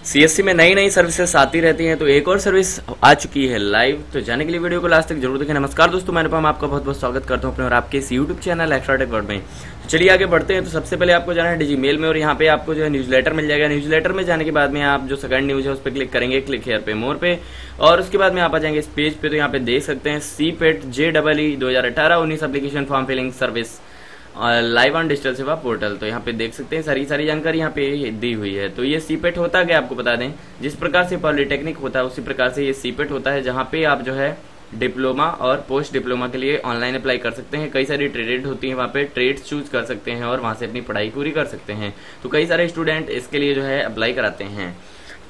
CSC में नई नई सर्विसेज आती रहती हैं, तो एक और सर्विस आ चुकी है लाइव। तो जाने के लिए वीडियो को लास्ट तक जरूर देखें। नमस्कार दोस्तों, मैं अनुपम आपका बहुत बहुत स्वागत करता हूं अपने और आपके इस YouTube channel extra tech world में। तो चलिए आगे बढ़ते हैं। तो सबसे पहले आपको जाना है डिजी मेल में और यहाँ पे आपको जो है न्यूज़लेटर मिल जाएगा। न्यूज़लेटर में जाने के बाद में आप जो सेकंड न्यूज़ है उस पर क्लिक करेंगे, क्लिक हेयर पे मोर पे, और उसके बाद में आप आ जाएंगे इस पेज पे। तो यहाँ पे देख सकते हैं CIPET JEE 2018-19 application form filling service live on digital Seva portal. तो यहाँ पे देख सकते हैं सारी जानकारी यहाँ पे दी हुई है। तो ये सीपेट होता है, आपको बता दें, जिस प्रकार से पॉलिटेक्निक होता है उसी प्रकार से ये सीपेट होता है, जहाँ पे आप जो है डिप्लोमा और पोस्ट डिप्लोमा के लिए ऑनलाइन अप्लाई कर सकते हैं। कई सारी ट्रेड होती हैं, वहाँ पे ट्रेड्स चूज कर सकते हैं और वहाँ से अपनी पढ़ाई पूरी कर सकते हैं। तो कई सारे स्टूडेंट इसके लिए जो है अप्लाई कराते हैं।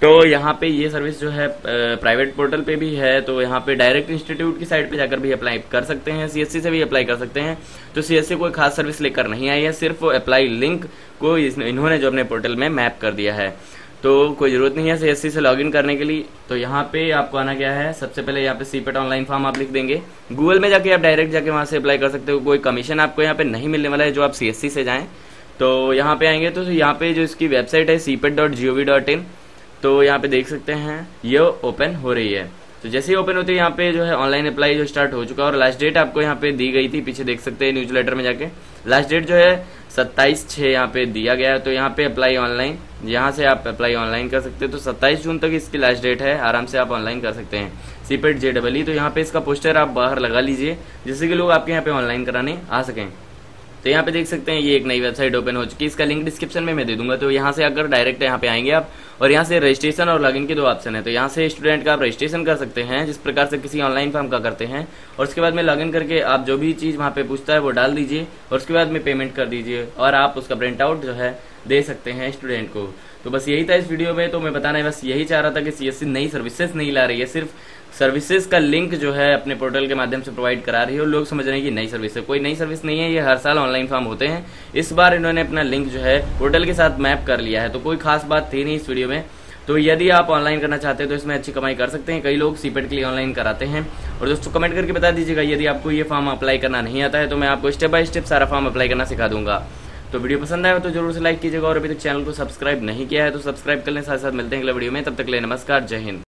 तो यहाँ पे ये सर्विस जो है प्राइवेट पोर्टल पे भी है। तो यहाँ पे डायरेक्ट इंस्टीट्यूट की साइट पे जाकर भी अप्लाई कर सकते हैं, सीएससी से भी अप्लाई कर सकते हैं। तो सीएससी कोई खास सर्विस लेकर नहीं आई है, सिर्फ अप्लाई लिंक को इन्होंने जो अपने पोर्टल में मैप कर दिया है। तो कोई जरूरत नहीं है सीएससी से लॉगिन करने के लिए। तो यहाँ पे आपको आना क्या है, सबसे पहले यहाँ पे सीपेट ऑनलाइन फॉर्म आप लिख देंगे। गूगल में जाके आप डायरेक्ट जाके वहाँ से अप्लाई कर सकते हो। कोई कमीशन आपको यहाँ पे नहीं मिलने वाला है जो आप सीएससी से जाएं। तो यहाँ पे आएंगे तो यहाँ पे जो इसकी वेबसाइट है cipet.gov.in, तो यहाँ पे देख सकते हैं ये ओपन हो रही है। तो जैसे ही ओपन होती है यहाँ पे जो है ऑनलाइन अप्लाई जो स्टार्ट हो चुका है और लास्ट डेट आपको यहाँ पे दी गई थी, पीछे देख सकते हैं न्यूज़लेटर में जाके लास्ट डेट जो है 27/6 यहाँ पे दिया गया है। तो यहाँ पे अप्लाई ऑनलाइन, यहाँ से आप अप्लाई ऑनलाइन कर सकते हैं। तो 27 जून तक इसकी लास्ट डेट है, आराम से आप ऑनलाइन कर सकते हैं सीपेट JEE। तो यहाँ पे इसका पोस्टर आप बाहर लगा लीजिए जिससे कि लोग आपके यहाँ पे ऑनलाइन कराने आ सकें। तो यहाँ पे देख सकते हैं ये एक नई वेबसाइट ओपन हो चुकी है, इसका लिंक डिस्क्रिप्शन में मैं दे दूंगा। तो यहाँ से अगर डायरेक्ट यहाँ पे आएंगे आप और यहाँ से रजिस्ट्रेशन और लॉगिन के दो ऑप्शन है। तो यहाँ से स्टूडेंट का आप रजिस्ट्रेशन कर सकते हैं जिस प्रकार से किसी ऑनलाइन फॉर्म का करते हैं, और उसके बाद में लॉगिन करके आप जो भी चीज़ वहाँ पे पूछता है वो डाल दीजिए और उसके बाद में पेमेंट कर दीजिए और आप उसका प्रिंट आउट जो है दे सकते हैं स्टूडेंट को। तो बस यही था इस वीडियो में। तो मैं बताना है बस यही चाह रहा था कि सीएससी नई सर्विसेज नहीं ला रही है, सिर्फ सर्विसेज का लिंक जो है अपने पोर्टल के माध्यम से प्रोवाइड करा रही है और लोग समझ रहे हैं कि नई सर्विस है। कोई नई सर्विस नहीं है, ये हर साल ऑनलाइन फॉर्म होते हैं। इस बार इन्होंने अपना लिंक जो है पोर्टल के साथ मैप कर लिया है। तो कोई खास बात थी नहीं इस वीडियो में। तो यदि आप ऑनलाइन करना चाहते हैं तो इसमें अच्छी कमाई कर सकते हैं। कई लोग सीपेट के लिए ऑनलाइन कराते हैं। और दोस्तों कमेंट करके बता दीजिएगा यदि आपको ये फॉर्म अप्लाई करना नहीं आता है तो मैं आपको स्टेप बाय स्टेप सारा फॉर्म अप्लाई करना सिखा दूंगा। तो वीडियो पसंद आया तो जरूर से लाइक कीजिएगा और अभी तक चैनल को सब्सक्राइब नहीं किया है तो सब्सक्राइब कर लें। साथ साथ मिलते हैं अगले वीडियो में, तब तक के लिए नमस्कार, जय हिंद।